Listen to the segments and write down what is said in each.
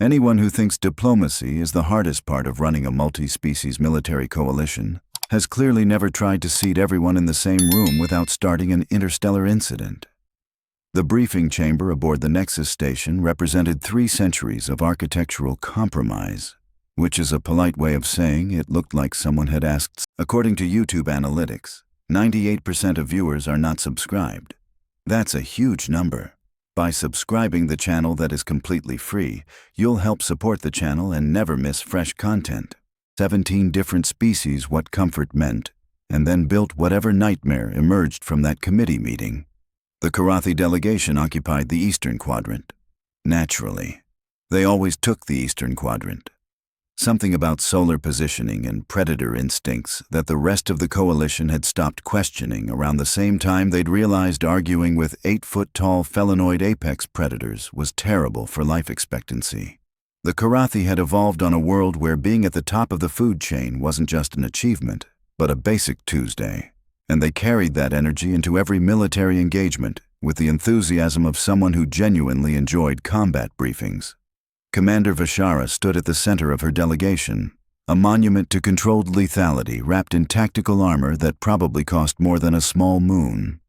Anyone who thinks diplomacy is the hardest part of running a multi-species military coalition has clearly never tried to seat everyone in the same room without starting an interstellar incident. The briefing chamber aboard the Nexus station represented 3 centuries of architectural compromise, which is a polite way of saying it looked like someone had asked. According to YouTube analytics, 98% of viewers are not subscribed. That's a huge number. By subscribing the channel that is completely free, you'll help support the channel and never miss fresh content. 17 different species what comfort meant, and then built whatever nightmare emerged from that committee meeting. The Karathi delegation occupied the Eastern Quadrant. Naturally, they always took the Eastern Quadrant. Something about solar positioning and predator instincts that the rest of the coalition had stopped questioning around the same time they'd realized arguing with 8-foot-tall felinoid apex predators was terrible for life expectancy. The Karathi had evolved on a world where being at the top of the food chain wasn't just an achievement, but a basic Tuesday, and they carried that energy into every military engagement with the enthusiasm of someone who genuinely enjoyed combat briefings. Commander Vishara stood at the center of her delegation, a monument to controlled lethality wrapped in tactical armor that probably cost more than a small moon.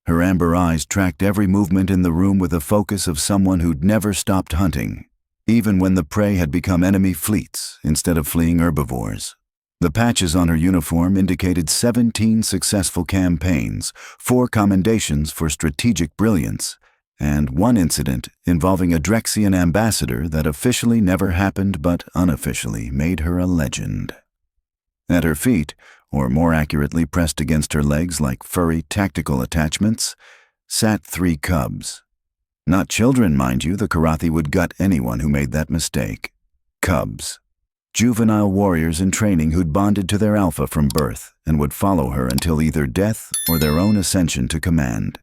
Her amber eyes tracked every movement in the room with the focus of someone who'd never stopped hunting, even when the prey had become enemy fleets instead of fleeing herbivores. The patches on her uniform indicated 17 successful campaigns, 4 commendations for strategic brilliance, and 1 incident involving a Drexian ambassador that officially never happened but unofficially made her a legend. At her feet, or more accurately pressed against her legs like furry tactical attachments, sat 3 cubs. Not children, mind you, the Karathi would gut anyone who made that mistake. Cubs. Juvenile warriors in training who'd bonded to their alpha from birth and would follow her until either death or their own ascension to command.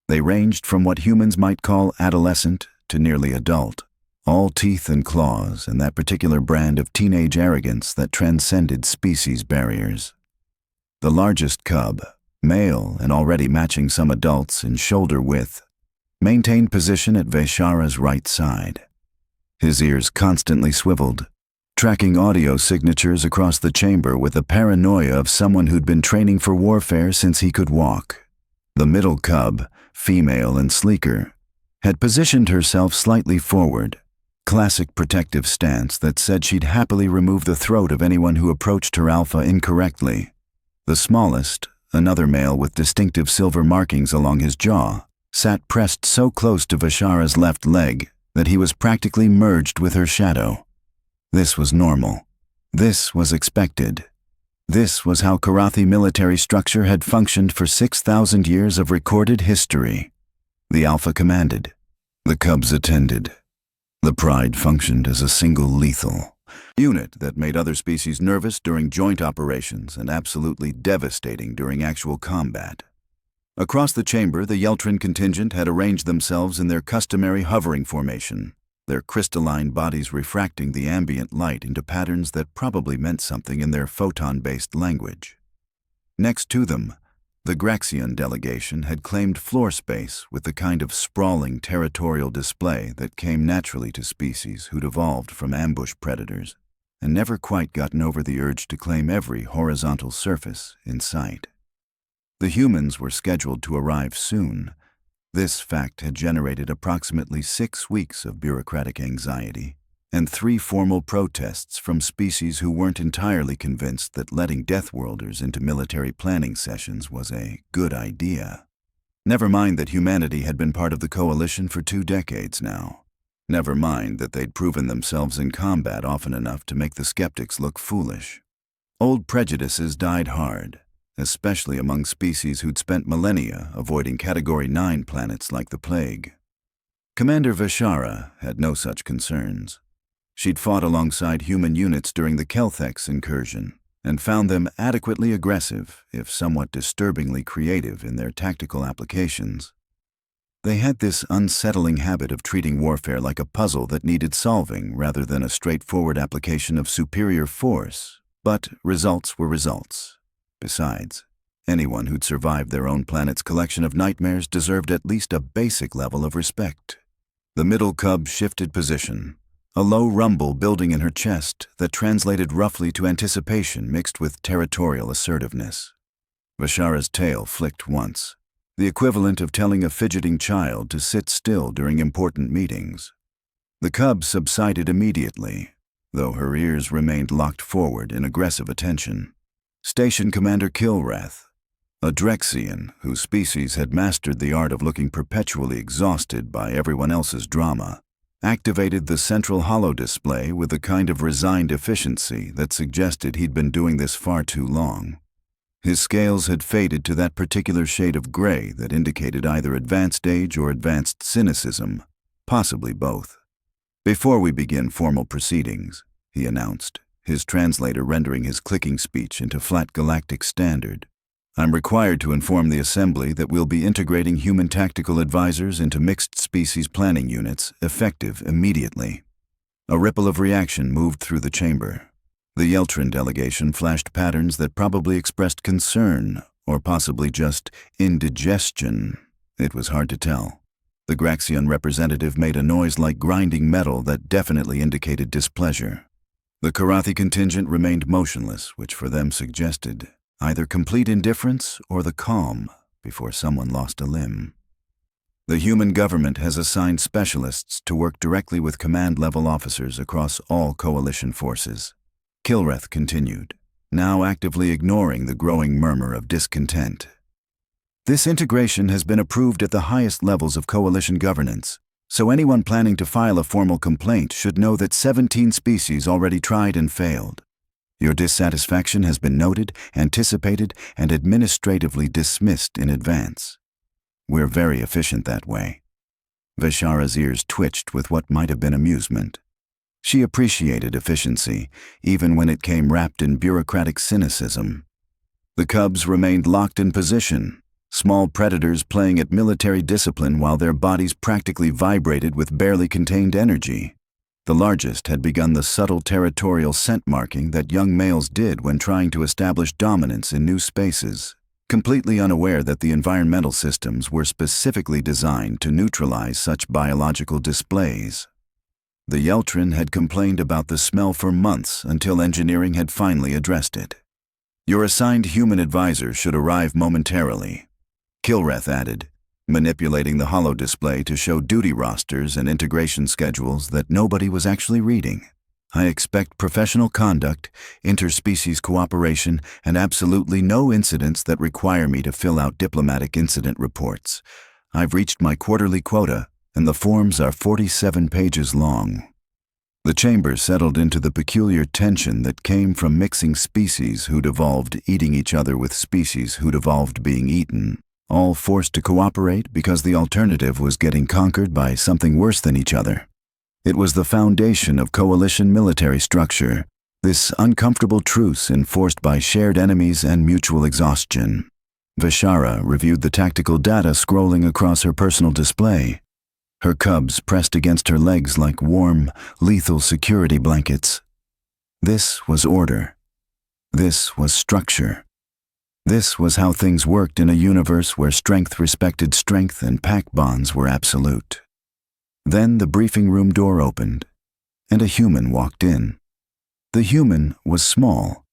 They ranged from what humans might call adolescent to nearly adult, all teeth and claws and that particular brand of teenage arrogance that transcended species barriers. The largest cub, male and already matching some adults in shoulder width, maintained position at Vishara's right side. His ears constantly swiveled, tracking audio signatures across the chamber with the paranoia of someone who'd been training for warfare since he could walk. The middle cub, female and sleeker, had positioned herself slightly forward, classic protective stance that said she'd happily remove the throat of anyone who approached her alpha incorrectly. The smallest, another male with distinctive silver markings along his jaw, sat pressed so close to Vishara's left leg that he was practically merged with her shadow. This was normal. This was expected. This was how Karathi military structure had functioned for 6,000 years of recorded history. The Alpha commanded. The Cubs attended. The Pride functioned as a single lethal unit that made other species nervous during joint operations and absolutely devastating during actual combat. Across the chamber, the Yeltrin contingent had arranged themselves in their customary hovering formation, their crystalline bodies refracting the ambient light into patterns that probably meant something in their photon-based language. Next to them, the Graxian delegation had claimed floor space with the kind of sprawling territorial display that came naturally to species who'd evolved from ambush predators and never quite gotten over the urge to claim every horizontal surface in sight. The humans were scheduled to arrive soon. This fact had generated approximately 6 weeks of bureaucratic anxiety and 3 formal protests from species who weren't entirely convinced that letting Deathworlders into military planning sessions was a good idea. Never mind that humanity had been part of the coalition for 2 decades now. Never mind that they'd proven themselves in combat often enough to make the skeptics look foolish. Old prejudices died hard, especially among species who'd spent millennia avoiding Category 9 planets like the Plague. Commander Vishara had no such concerns. She'd fought alongside human units during the Kelthex incursion and found them adequately aggressive, if somewhat disturbingly creative in their tactical applications. They had this unsettling habit of treating warfare like a puzzle that needed solving rather than a straightforward application of superior force, but results were results. Besides, anyone who'd survived their own planet's collection of nightmares deserved at least a basic level of respect. The middle cub shifted position, a low rumble building in her chest that translated roughly to anticipation mixed with territorial assertiveness. Vishara's tail flicked once, the equivalent of telling a fidgeting child to sit still during important meetings. The cub subsided immediately, though her ears remained locked forward in aggressive attention. Station Commander Kilrath, a Drexian whose species had mastered the art of looking perpetually exhausted by everyone else's drama, activated the central holo-display with a kind of resigned efficiency that suggested he'd been doing this far too long. His scales had faded to that particular shade of gray that indicated either advanced age or advanced cynicism, possibly both. "Before we begin formal proceedings," he announced, his translator rendering his clicking speech into flat Galactic standard, "I'm required to inform the Assembly that we'll be integrating human tactical advisors into mixed species planning units, effective immediately." A ripple of reaction moved through the chamber. The Yeltrin delegation flashed patterns that probably expressed concern, or possibly just indigestion. It was hard to tell. The Graxian representative made a noise like grinding metal that definitely indicated displeasure. The Karathi contingent remained motionless, which for them suggested either complete indifference or the calm before someone lost a limb. "The human government has assigned specialists to work directly with command-level officers across all coalition forces," Kilrath continued, now actively ignoring the growing murmur of discontent. "This integration has been approved at the highest levels of coalition governance, so anyone planning to file a formal complaint should know that 17 species already tried and failed. Your dissatisfaction has been noted, anticipated, and administratively dismissed in advance. We're very efficient that way." Vishara's ears twitched with what might have been amusement. She appreciated efficiency, even when it came wrapped in bureaucratic cynicism. The cubs remained locked in position, small predators playing at military discipline while their bodies practically vibrated with barely contained energy. The largest had begun the subtle territorial scent marking that young males did when trying to establish dominance in new spaces, completely unaware that the environmental systems were specifically designed to neutralize such biological displays. The Yeltrin had complained about the smell for months until engineering had finally addressed it. "Your assigned human advisor should arrive momentarily," Kilrath added, manipulating the holo-display to show duty rosters and integration schedules that nobody was actually reading. "I expect professional conduct, interspecies cooperation, and absolutely no incidents that require me to fill out diplomatic incident reports. I've reached my quarterly quota, and the forms are 47 pages long." The chamber settled into the peculiar tension that came from mixing species who'd evolved eating each other with species who'd evolved being eaten, all forced to cooperate because the alternative was getting conquered by something worse than each other. It was the foundation of coalition military structure, this uncomfortable truce enforced by shared enemies and mutual exhaustion. Vishara reviewed the tactical data scrolling across her personal display. Her cubs pressed against her legs like warm, lethal security blankets. This was order. This was structure. This was how things worked in a universe where strength respected strength and pack bonds were absolute. Then the briefing room door opened, and a human walked in. The human was small.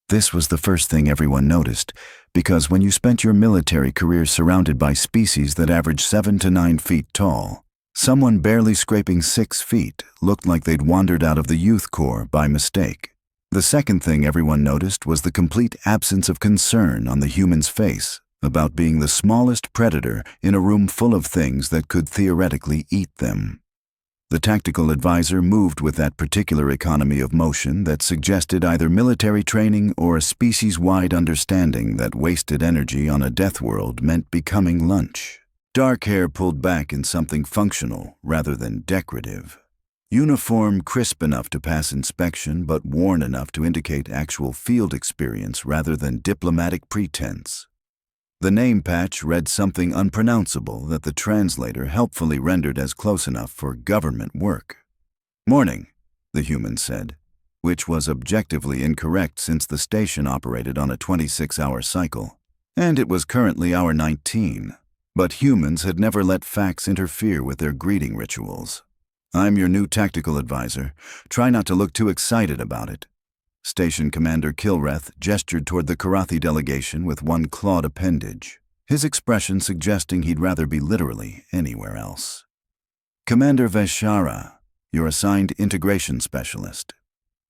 This was the first thing everyone noticed, because when you spent your military career surrounded by species that averaged 7 to 9 feet tall, someone barely scraping 6 feet looked like they'd wandered out of the youth corps by mistake. The second thing everyone noticed was the complete absence of concern on the human's face about being the smallest predator in a room full of things that could theoretically eat them. The tactical advisor moved with that particular economy of motion that suggested either military training or a species-wide understanding that wasted energy on a death world meant becoming lunch. Dark hair pulled back in something functional rather than decorative. Uniform crisp enough to pass inspection but worn enough to indicate actual field experience rather than diplomatic pretense. The name patch read something unpronounceable that the translator helpfully rendered as close enough for government work. "Morning," the human said, which was objectively incorrect since the station operated on a 26-hour cycle, and it was currently hour 19. But humans had never let facts interfere with their greeting rituals. I'm your new tactical advisor. Try not to look too excited about it. Station Commander Kilreth gestured toward the Karathi delegation with one clawed appendage, his expression suggesting he'd rather be literally anywhere else. Commander Veshara, your assigned integration specialist.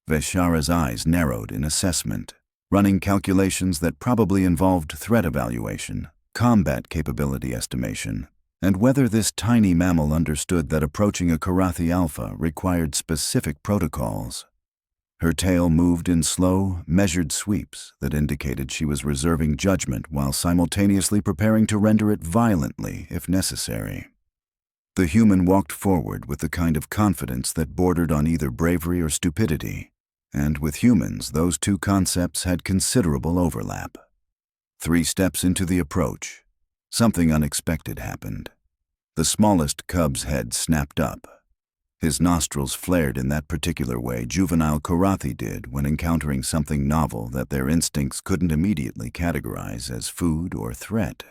Veshara's eyes narrowed in assessment, running calculations that probably involved threat evaluation, combat capability estimation, and whether this tiny mammal understood that approaching a Karathi Alpha required specific protocols. Her tail moved in slow, measured sweeps that indicated she was reserving judgment while simultaneously preparing to render it violently if necessary. The human walked forward with the kind of confidence that bordered on either bravery or stupidity, and with humans, those two concepts had considerable overlap. 3 steps into the approach, something unexpected happened. The smallest cub's head snapped up. His nostrils flared in that particular way juvenile Karathi did when encountering something novel that their instincts couldn't immediately categorize as food or threat.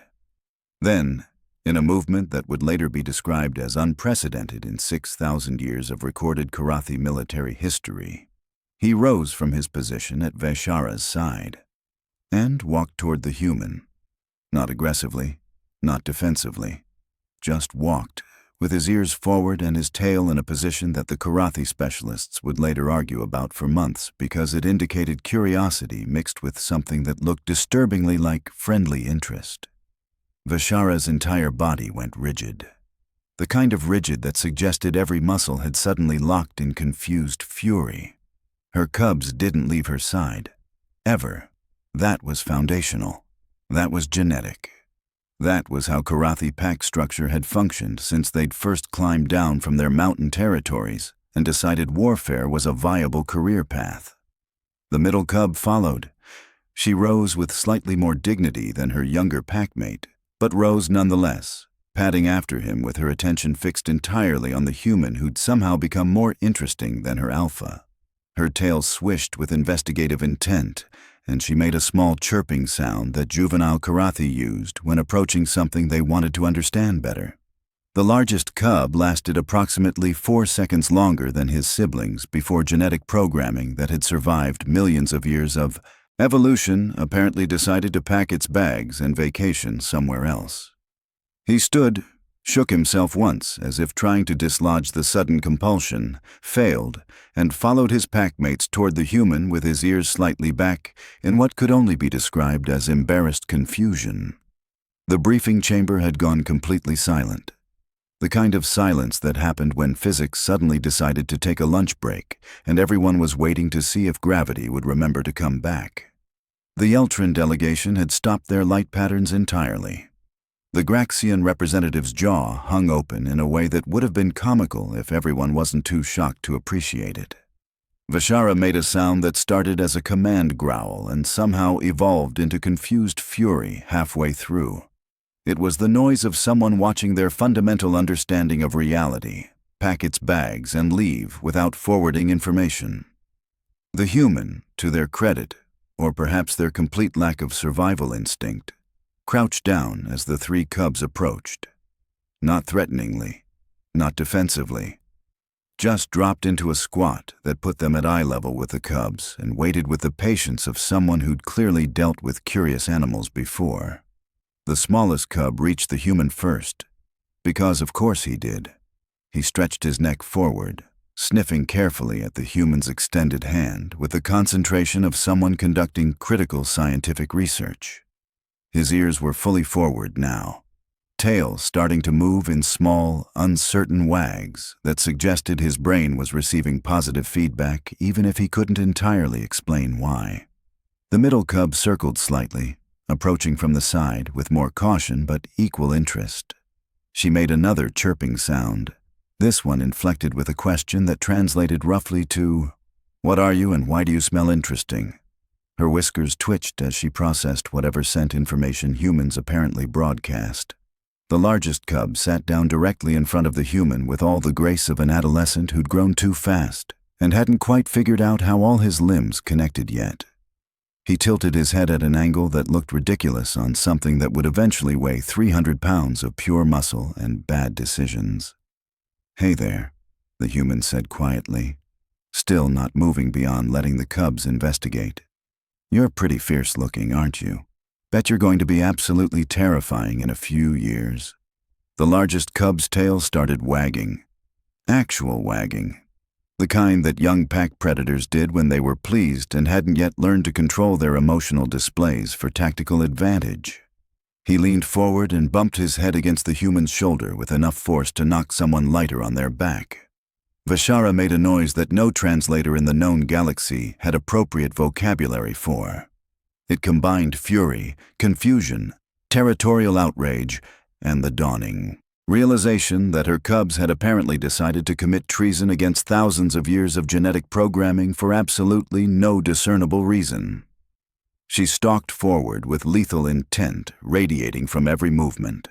Then, in a movement that would later be described as unprecedented in 6,000 years of recorded Karathi military history, he rose from his position at Veshara's side and walked toward the human. Not aggressively, not defensively, just walked, with his ears forward and his tail in a position that the Karathi specialists would later argue about for months because it indicated curiosity mixed with something that looked disturbingly like friendly interest. Veshara's entire body went rigid. The kind of rigid that suggested every muscle had suddenly locked in confused fury. Her cubs didn't leave her side. Ever. That was foundational. That was genetic. That was how Karathi pack structure had functioned since they'd first climbed down from their mountain territories and decided warfare was a viable career path. The middle cub followed. She rose with slightly more dignity than her younger packmate, but rose nonetheless, padding after him with her attention fixed entirely on the human who'd somehow become more interesting than her alpha. Her tail swished with investigative intent, and she made a small chirping sound that juvenile Karathi used when approaching something they wanted to understand better. The largest cub lasted approximately 4 seconds longer than his siblings before genetic programming that had survived millions of years of evolution apparently decided to pack its bags and vacation somewhere else. He stood, shook himself once as if trying to dislodge the sudden compulsion, failed, and followed his packmates toward the human with his ears slightly back in what could only be described as embarrassed confusion. The briefing chamber had gone completely silent. The kind of silence that happened when physics suddenly decided to take a lunch break and everyone was waiting to see if gravity would remember to come back. The Eltrin delegation had stopped their light patterns entirely. The Graxian representative's jaw hung open in a way that would have been comical if everyone wasn't too shocked to appreciate it. Veshara made a sound that started as a command growl and somehow evolved into confused fury halfway through. It was the noise of someone watching their fundamental understanding of reality pack its bags and leave without forwarding information. The human, to their credit, or perhaps their complete lack of survival instinct, crouched down as the 3 cubs approached. Not threateningly, not defensively, just dropped into a squat that put them at eye level with the cubs and waited with the patience of someone who'd clearly dealt with curious animals before. The smallest cub reached the human first, because of course he did. He stretched his neck forward, sniffing carefully at the human's extended hand with the concentration of someone conducting critical scientific research. His ears were fully forward now, tail starting to move in small, uncertain wags that suggested his brain was receiving positive feedback even if he couldn't entirely explain why. The middle cub circled slightly, approaching from the side with more caution but equal interest. She made another chirping sound, this one inflected with a question that translated roughly to, "What are you and why do you smell interesting?" Her whiskers twitched as she processed whatever scent information humans apparently broadcast. The largest cub sat down directly in front of the human with all the grace of an adolescent who'd grown too fast and hadn't quite figured out how all his limbs connected yet. He tilted his head at an angle that looked ridiculous on something that would eventually weigh 300 pounds of pure muscle and bad decisions. "Hey there. the human said quietly, still not moving beyond letting the cubs investigate. You're pretty fierce looking, aren't you? Bet you're going to be absolutely terrifying in a few years. The largest cub's tail started wagging. Actual wagging. The kind that young pack predators did when they were pleased and hadn't yet learned to control their emotional displays for tactical advantage. He leaned forward and bumped his head against the human's shoulder with enough force to knock someone lighter on their back. Vishara made a noise that no translator in the known galaxy had appropriate vocabulary for. It combined fury, confusion, territorial outrage, and the dawning realization that her cubs had apparently decided to commit treason against thousands of years of genetic programming for absolutely no discernible reason. She stalked forward with lethal intent radiating from every movement.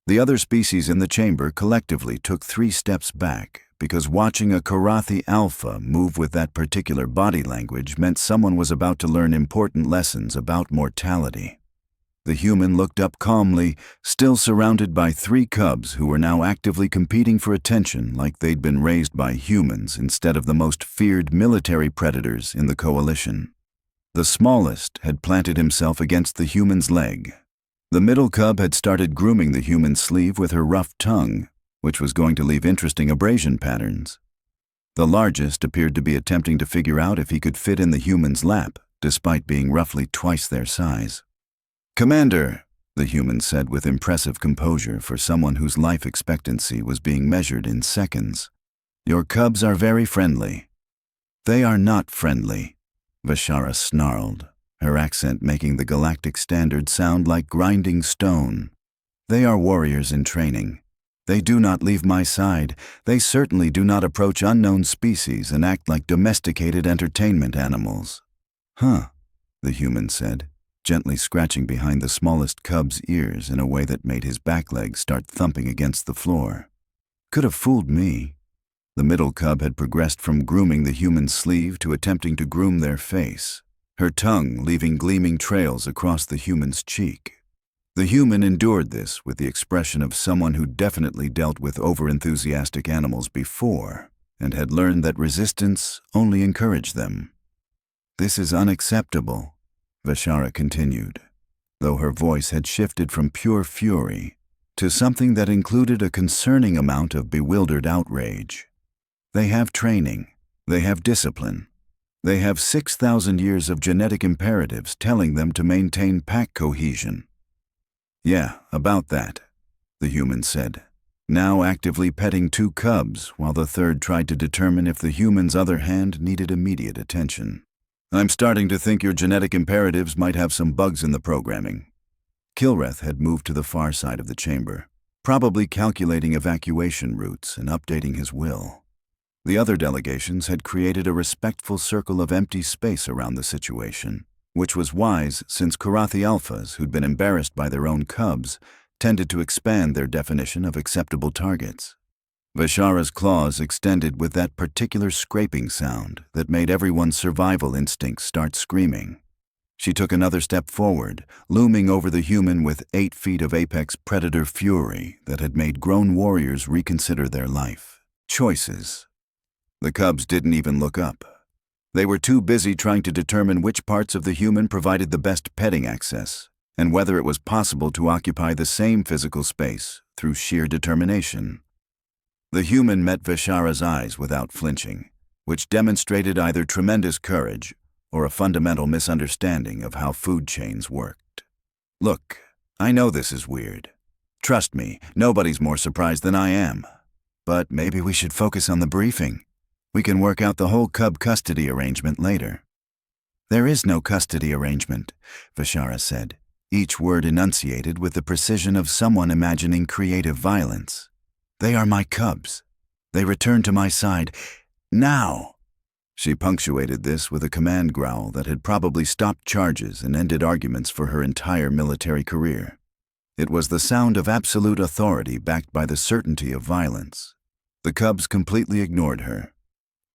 The other species in the chamber collectively took 3 steps back, because watching a Karathi alpha move with that particular body language meant someone was about to learn important lessons about mortality. The human looked up calmly, still surrounded by 3 cubs who were now actively competing for attention like they'd been raised by humans instead of the most feared military predators in the coalition. The smallest had planted himself against the human's leg. The middle cub had started grooming the human's sleeve with her rough tongue, which was going to leave interesting abrasion patterns. The largest appeared to be attempting to figure out if he could fit in the human's lap, despite being roughly twice their size. "Commander," the human said with impressive composure for someone whose life expectancy was being measured in seconds, "your cubs are very friendly." "They are not friendly," Vishara snarled, her accent making the Galactic standard sound like grinding stone. "They are warriors in training. They do not leave my side. They certainly do not approach unknown species and act like domesticated entertainment animals." "Huh," the human said, gently scratching behind the smallest cub's ears in a way that made his back legs start thumping against the floor. "Could have fooled me." The middle cub had progressed from grooming the human's sleeve to attempting to groom their face, her tongue leaving gleaming trails across the human's cheek. The human endured this with the expression of someone who definitely dealt with overenthusiastic animals before and had learned that resistance only encouraged them. "This is unacceptable," Vishara continued, though her voice had shifted from pure fury to something that included a concerning amount of bewildered outrage. "They have training. They have discipline. They have 6,000 years of genetic imperatives telling them to maintain pack cohesion." "Yeah, about that," the human said, now actively petting 2 cubs while the third tried to determine if the human's other hand needed immediate attention. "I'm starting to think your genetic imperatives might have some bugs in the programming." Kilreth had moved to the far side of the chamber, probably calculating evacuation routes and updating his will. The other delegations had created a respectful circle of empty space around the situation, which was wise since Karathi alphas who'd been embarrassed by their own cubs tended to expand their definition of acceptable targets. Vishara's claws extended with that particular scraping sound that made everyone's survival instincts start screaming. She took another step forward, looming over the human with 8 feet of apex predator fury that had made grown warriors reconsider their life choices. The cubs didn't even look up. They were too busy trying to determine which parts of the human provided the best petting access, and whether it was possible to occupy the same physical space through sheer determination. The human met Vishara's eyes without flinching, which demonstrated either tremendous courage or a fundamental misunderstanding of how food chains worked. "Look, I know this is weird. Trust me, nobody's more surprised than I am. But maybe we should focus on the briefing. We can work out the whole cub custody arrangement later." "There is no custody arrangement," Vishara said, each word enunciated with the precision of someone imagining creative violence. "They are my cubs. They return to my side. Now!" She punctuated this with a command growl that had probably stopped charges and ended arguments for her entire military career. It was the sound of absolute authority backed by the certainty of violence. The cubs completely ignored her.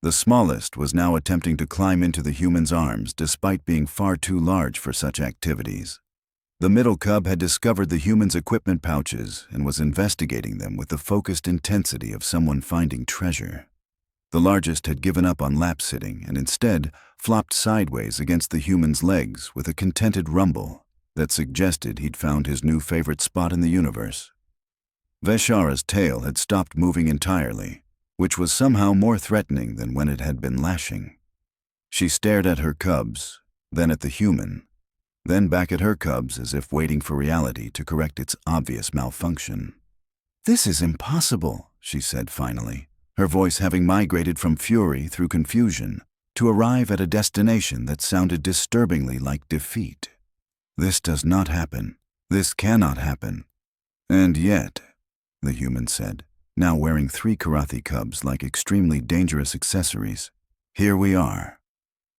The smallest was now attempting to climb into the human's arms despite being far too large for such activities. The middle cub had discovered the human's equipment pouches and was investigating them with the focused intensity of someone finding treasure. The largest had given up on lap-sitting and instead flopped sideways against the human's legs with a contented rumble that suggested he'd found his new favorite spot in the universe. Veshara's tail had stopped moving entirely, which was somehow more threatening than when it had been lashing. She stared at her cubs, then at the human, then back at her cubs as if waiting for reality to correct its obvious malfunction. "This is impossible," she said finally, her voice having migrated from fury through confusion to arrive at a destination that sounded disturbingly like defeat. "This does not happen. This cannot happen." "And yet," the human said, now wearing 3 Karathi cubs like extremely dangerous accessories, "here we are."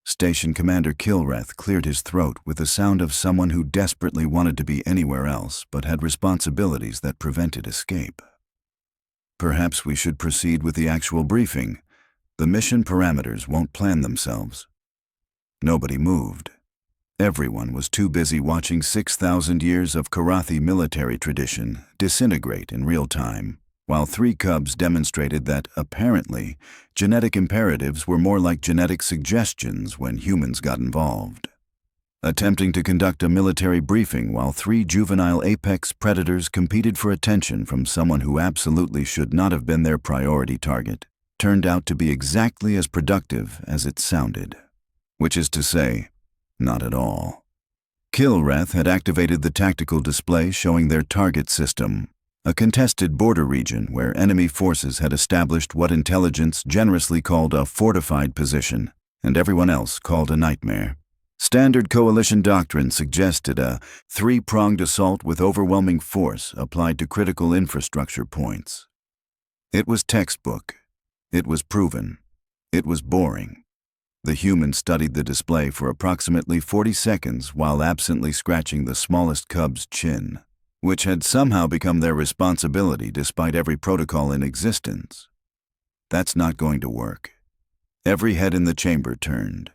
Station Commander Kilrath cleared his throat with the sound of someone who desperately wanted to be anywhere else but had responsibilities that prevented escape. "Perhaps we should proceed with the actual briefing. The mission parameters won't plan themselves." Nobody moved. Everyone was too busy watching 6,000 years of Karathi military tradition disintegrate in real time, while 3 cubs demonstrated that, apparently, genetic imperatives were more like genetic suggestions when humans got involved. Attempting to conduct a military briefing while 3 juvenile apex predators competed for attention from someone who absolutely should not have been their priority target turned out to be exactly as productive as it sounded. Which is to say, not at all. Kilrath had activated the tactical display showing their target system, a contested border region where enemy forces had established what intelligence generously called a fortified position, and everyone else called a nightmare. Standard coalition doctrine suggested a 3-pronged assault with overwhelming force applied to critical infrastructure points. It was textbook. It was proven. It was boring. The human studied the display for approximately 40 seconds while absently scratching the smallest cub's chin, which had somehow become their responsibility despite every protocol in existence. That's not going to work. Every head in the chamber turned.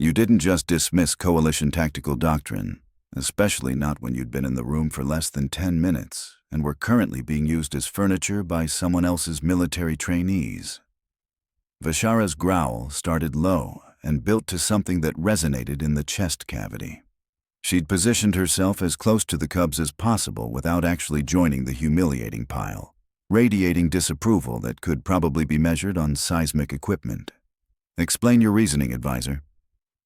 You didn't just dismiss coalition tactical doctrine, especially not when you'd been in the room for less than 10 minutes and were currently being used as furniture by someone else's military trainees. Veshara's growl started low and built to something that resonated in the chest cavity. She'd positioned herself as close to the cubs as possible without actually joining the humiliating pile, radiating disapproval that could probably be measured on seismic equipment. "Explain your reasoning, advisor."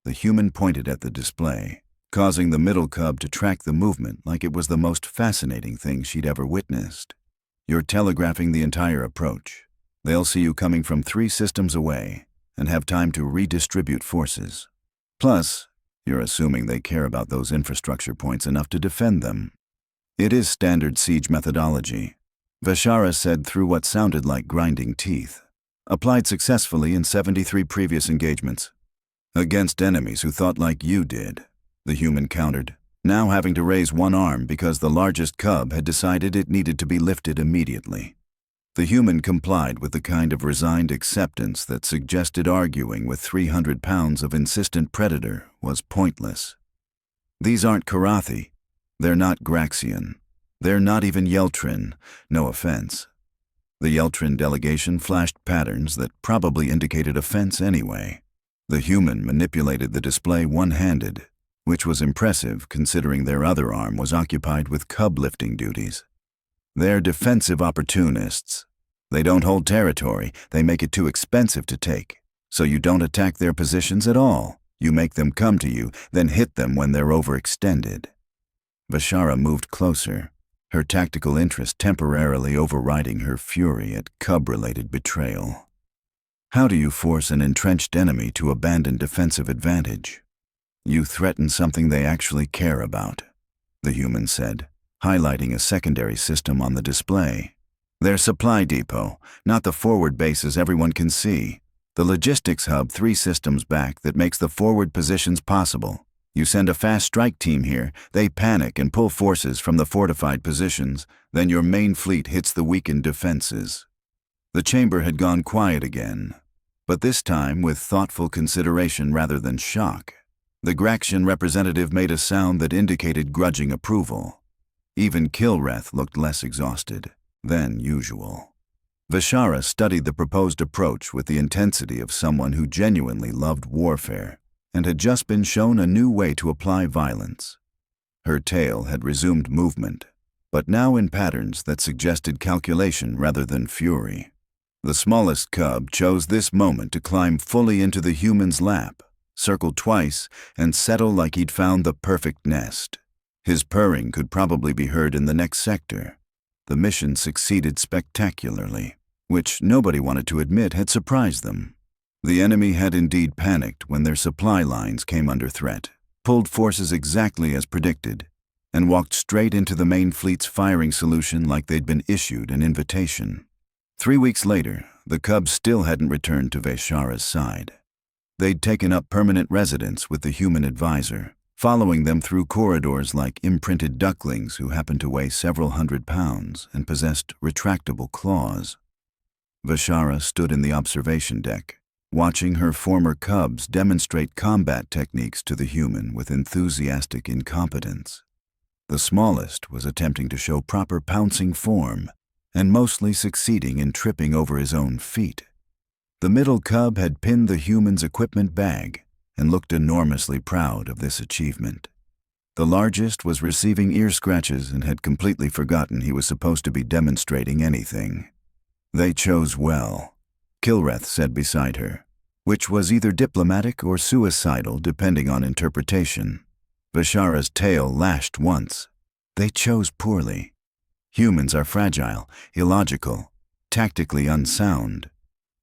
The human pointed at the display, causing the middle cub to track the movement like it was the most fascinating thing she'd ever witnessed. "You're telegraphing the entire approach. They'll see you coming from 3 systems away and have time to redistribute forces. Plus, you're assuming they care about those infrastructure points enough to defend them. It is standard siege methodology," Veshara said through what sounded like grinding teeth. "Applied successfully in 73 previous engagements. Against enemies who thought like you did," the human countered, now having to raise one arm because the largest cub had decided it needed to be lifted immediately. The human complied with the kind of resigned acceptance that suggested arguing with 300 pounds of insistent predator was pointless. "These aren't Karathi. They're not Graxian. They're not even Yeltrin, no offense." The Yeltrin delegation flashed patterns that probably indicated offense anyway. The human manipulated the display one-handed, which was impressive considering their other arm was occupied with cub-lifting duties. "They're defensive opportunists. They don't hold territory, they make it too expensive to take. So you don't attack their positions at all. You make them come to you, then hit them when they're overextended." Veshara moved closer, her tactical interest temporarily overriding her fury at cub-related betrayal. "How do you force an entrenched enemy to abandon defensive advantage? You threaten something they actually care about," the human said, highlighting a secondary system on the display. "Their supply depot, not the forward bases everyone can see. The logistics hub 3 systems back that makes the forward positions possible. You send a fast strike team here, they panic and pull forces from the fortified positions, then your main fleet hits the weakened defenses." The chamber had gone quiet again, but this time with thoughtful consideration rather than shock. The Graxian representative made a sound that indicated grudging approval. Even Kilrath looked less exhausted than usual. Vishara studied the proposed approach with the intensity of someone who genuinely loved warfare and had just been shown a new way to apply violence. Her tail had resumed movement, but now in patterns that suggested calculation rather than fury. The smallest cub chose this moment to climb fully into the human's lap, circle twice, and settle like he'd found the perfect nest. His purring could probably be heard in the next sector. The mission succeeded spectacularly, which nobody wanted to admit had surprised them. The enemy had indeed panicked when their supply lines came under threat, pulled forces exactly as predicted, and walked straight into the main fleet's firing solution like they'd been issued an invitation. 3 weeks later, the cubs still hadn't returned to Vishara's side. They'd taken up permanent residence with the human advisor, following them through corridors like imprinted ducklings who happened to weigh several hundred pounds and possessed retractable claws. Vishara stood in the observation deck, watching her former cubs demonstrate combat techniques to the human with enthusiastic incompetence. The smallest was attempting to show proper pouncing form, and mostly succeeding in tripping over his own feet. The middle cub had pinned the human's equipment bag and looked enormously proud of this achievement. The largest was receiving ear scratches and had completely forgotten he was supposed to be demonstrating anything. They chose well, Kilreth said beside her, which was either diplomatic or suicidal depending on interpretation. Vishara's tail lashed once. They chose poorly. Humans are fragile, illogical, tactically unsound,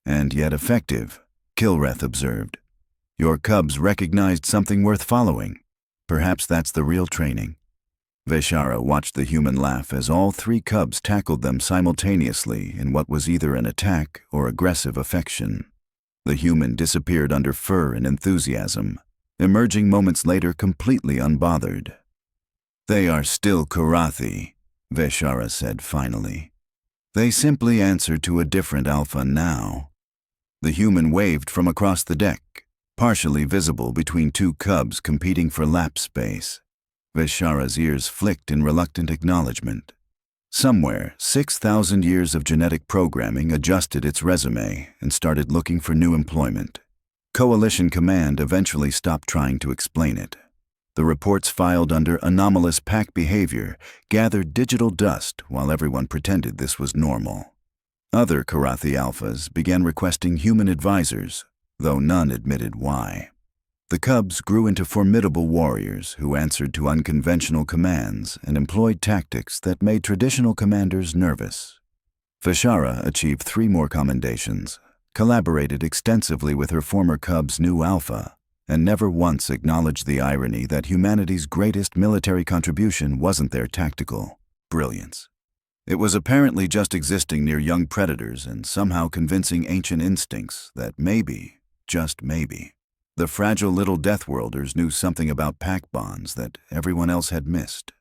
and yet effective, Kilreth observed. Your cubs recognized something worth following. Perhaps that's the real training. Vishara watched the human laugh as all 3 cubs tackled them simultaneously in what was either an attack or aggressive affection. The human disappeared under fur and enthusiasm, emerging moments later completely unbothered. They are still Karathi, Vishara said finally. They simply answer to a different alpha now. The human waved from across the deck, partially visible between 2 cubs competing for lap space. Vishara's ears flicked in reluctant acknowledgement. Somewhere, 6,000 years of genetic programming adjusted its resume and started looking for new employment. Coalition Command eventually stopped trying to explain it. The reports filed under anomalous pack behavior gathered digital dust while everyone pretended this was normal. Other Karathi alphas began requesting human advisors, though none admitted why. The cubs grew into formidable warriors who answered to unconventional commands and employed tactics that made traditional commanders nervous. Vishara achieved 3 more commendations, collaborated extensively with her former cub's new alpha, and never once acknowledged the irony that humanity's greatest military contribution wasn't their tactical brilliance. It was apparently just existing near young predators and somehow convincing ancient instincts that maybe, just maybe, the fragile little Deathworlders knew something about pack bonds that everyone else had missed.